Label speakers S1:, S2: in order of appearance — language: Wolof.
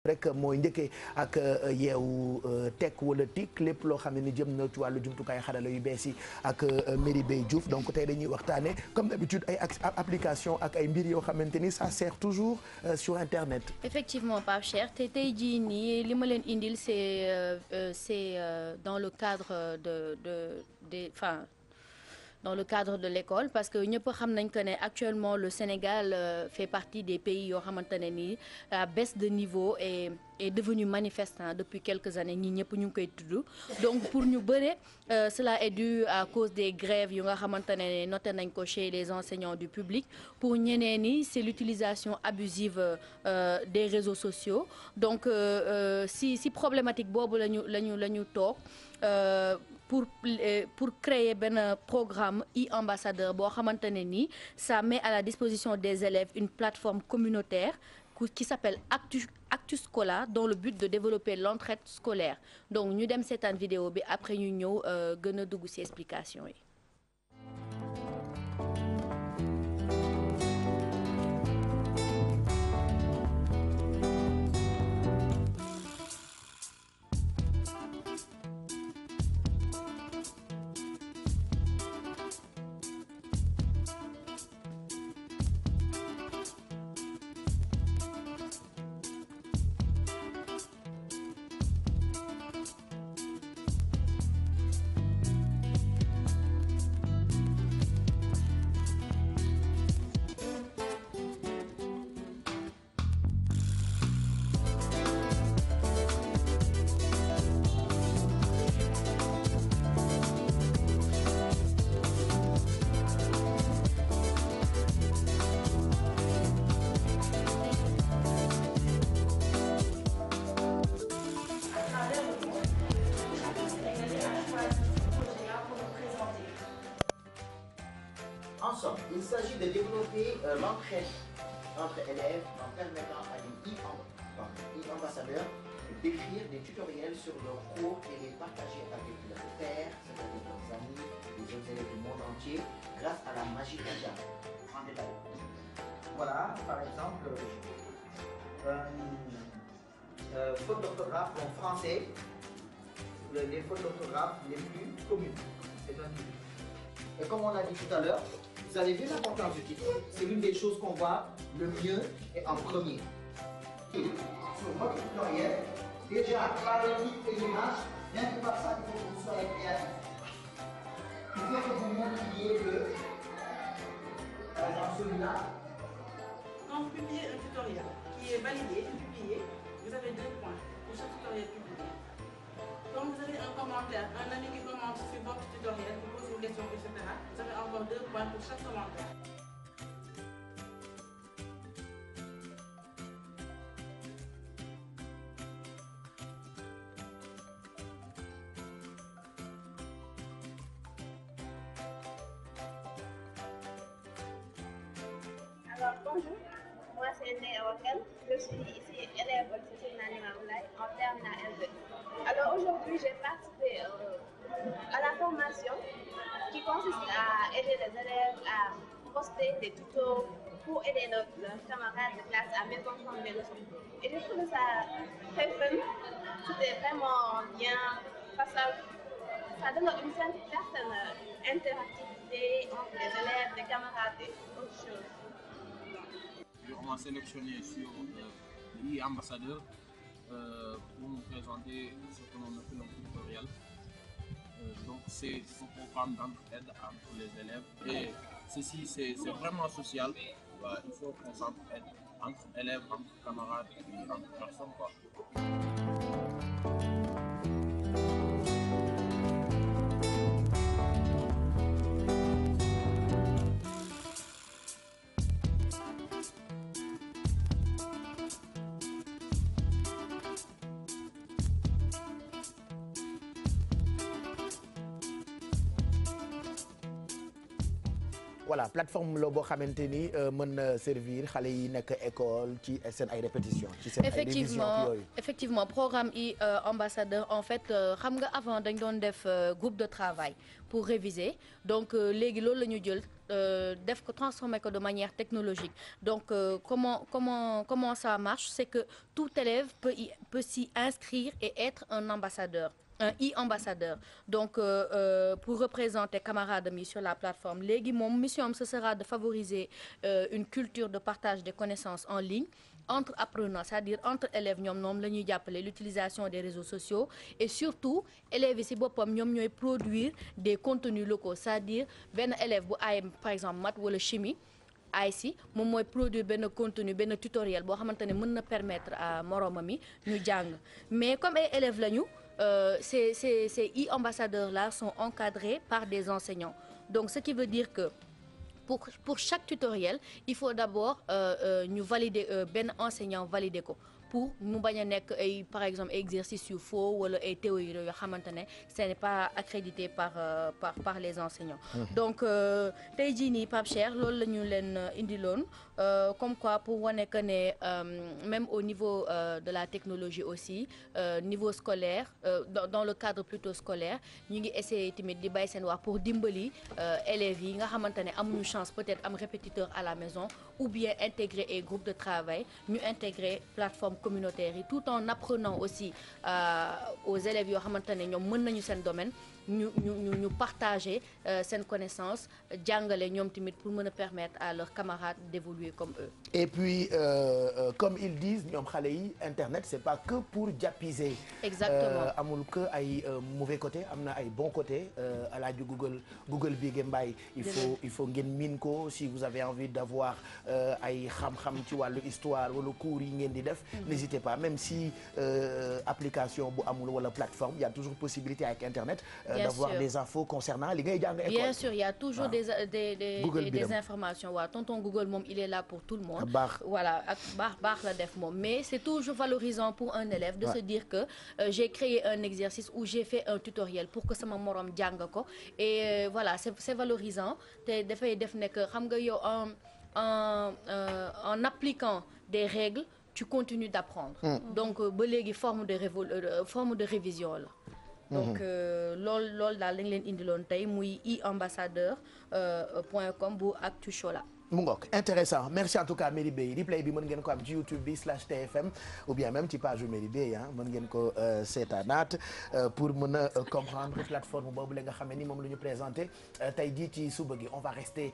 S1: rek mooy njëkkee ak yeewu tekk wala tik lépp loo xam ne ni jëm na ci wàllu jumtukaay xarala yu bees yi ak Merry Beye Diouf donc tey dañuy waxtaane comme d'habitude ay application ak ay mbir yoo xamante ni ça sert toujours sur internet.
S2: Effectivement Pape Cheikh te tey jii nii li ma leen indil c'est dans le cadre dans le cadre de l'école parce que ñëpp xam nañ que ne actuellement le Sénégal fait partie des pays yoo xamante ne nii la baisse de niveau est devenue manifeste depuis quelques années ñi ñëpp ñu ngi koy tudd donc pour ñu bëre cela est dû à cause des grèves yu nga xamante ne noté nañ ko chez les enseignants du public pour ñeneen ñi c'est l'utilisation abusive des réseaux sociaux donc si problématique boobu la ñu toog pour créer benn programme e-ambassadeur boo xamante ne nii ça met à la disposition des élèves une plateforme communautaire qui s'appelle Actuscola dans le but de développer l'entraide scolaire donc ñu dem seetaan vidéo bi après ñu ñëw gën a dugg ci explication yi.
S3: Il s'agit de développer l'entraide entre élèves en permettant à des e-ambassadeurs d'écrire des tutoriels sur leurs cours et les partager avec leurs pairs, c'est-à-dire leurs amis, les autres élèves du monde entier, grâce à la magie mondiale. En détail. Voilà, par exemple, fautes d'orthographe en français, les fautes d'orthographe les plus communes. C'est un titre. Et comme on l'a dit tout à l'heure, vous avez vu l'importance du titre. C'est l'une des choses qu'on voit le mieux et en premier. Et sur votre tutoriel, déjà par le titre et l'image, rien que par ça, il faut que vous soyez créatif. Il faut que vous montriez le, par exemple celui-là.
S4: Quand vous publiez un tutoriel qui est validé, publié, vous avez 2 points pour chaque tutoriel publié. Quand vous avez un commentaire, un ami qui commente sur votre tutoriel, vous pose une question, etc., vous avez encore 2 points pour chaque commentaire.
S5: Alors bonjour, moi c'est Ndeye Awa Kane, je suis ici élève au lycée Seydina Moulay en terminale L2. Alors aujourd'hui j'ai participé à la formation qui consiste à aider les élèves à poster des tutos pour aider leurs camarades de classe à mieux comprendre les leçons. Et je trouve ça très fun, c'était vraiment bien parce que ça donne une certaine interactivité entre les élèves, les camarades et autres choses.
S6: On m'a sélectionné sur l'e-ambassadeur pour nous présenter ce que l'on appelle un tutoriel. Donc c'est un programme d'entraide entre les élèves et ceci c'est vraiment social. Il faut qu'on s'entraide entre élèves, entre camarades et entre personnes quoi.
S1: voilà plateforme la boo xamante ni mën na servir xale yi nekk école ci seen ay répétition ci seen ay révision yooyu.
S2: Effectivement programme ambassadeur en fait xam nga avant dañ doon def groupe de travail pour réviser donc léegi loolu la ñu jël def ko transformer ko de manière technologique donc comment ça marche c'est que tout élève peut s'y inscrire et être un ambassadeur. Un e-ambassadeur donc pour représenter camarades mi sur la plateforme léegi moom mission am ce sera de favoriser une culture de partage des connaissances en ligne entre apprenants c'est-à-dire entre élèves ñoom la ñuy jàppale l'utilisation des réseaux sociaux et surtout élèves yi ci boppam ñoom ñooy produire des contenus locaux c'est-à-dire benn élève bu ay par exemple maths wala chimie ay si moom mooy produire benn contenu benn tutoriel boo xamante ne mën na permettre à moroomam mi ñu jàng mais comme ay élèves lañu ces e-ambassadeurs-là sont encadrés par des enseignants. Donc, ce qui veut dire que pour chaque tutoriel, il faut d'abord ñu valider benn enseignant valider ko pour mu bañ a nekk ay par exemple exercice yu faux wala ay théories yoo xamante ne ce n'est pas accrédité par les enseignants. Donc tey jii nii Pape Cheikh loolu la ñu leen indiloon comme quoi pour wane que ne même au niveau de la technologie aussi niveau scolaire dans le cadre plutôt scolaire ñu ngi essayer tamit di bay seen wax pour dimbali élèves yi nga xamante ne amuñu chance peut-être am répétiteur à la maison ou bien intégrer ay groupe de travail ñu intégrer plateforme communautaire yi tout en apprenant aussi aux élèves yoo xamante ne ñoom mën nañu seen domaine ñu partager seen connaissance jàngale ñoom tamit pour mën a permettre à leurs camarades d'évoluer comme eux. Et
S1: puis comme ils disent ñoom xale yi internet c'est pas que pour jàppiser.
S2: Exactement
S1: amul que ay mauvais côté am na ay bon côté alaaji Google bi Mbaye il faut ngeen miin ko si vous avez envie d'avoir ay xam-xam ci wàllu histoire wala cours yi ngeen di def. N'hésitez pas même si application bu amul wala plateforme il y a toujours possibilité avec internet. D'avoir des infos concernant li ngay jàng école.
S2: Bien sûr, il y a toujours des informations. Waaw tonton Google moom il est là pour tout le monde. Voilà ak baax la def moom mais c'est toujours valorisant pour un élève de se dire que j'ai créé un exercice ou j'ai fait un tutoriel pour que sama morom jàng ko et voilà c'est valorisant te dafay def nekk xam nga yow en appliquant des règles tu continues d'apprendre. Donc ba léegi forme de révision la. Donc loolu daal lañ leen indiloon tey muy e-ambassadeur.com bu Actu Show la.
S1: mu ngoog intéressant merci en tout cas Merry Beye replay bi mën ngeen ko am ci YouTube bi /TFM ou bien même ci page Merry Beye mën ngeen ko seetaanaat pour mën a comprendre plateforme boobu la nga xam ne ni moom la ñu présenté tey jii ci suba gi on va rester.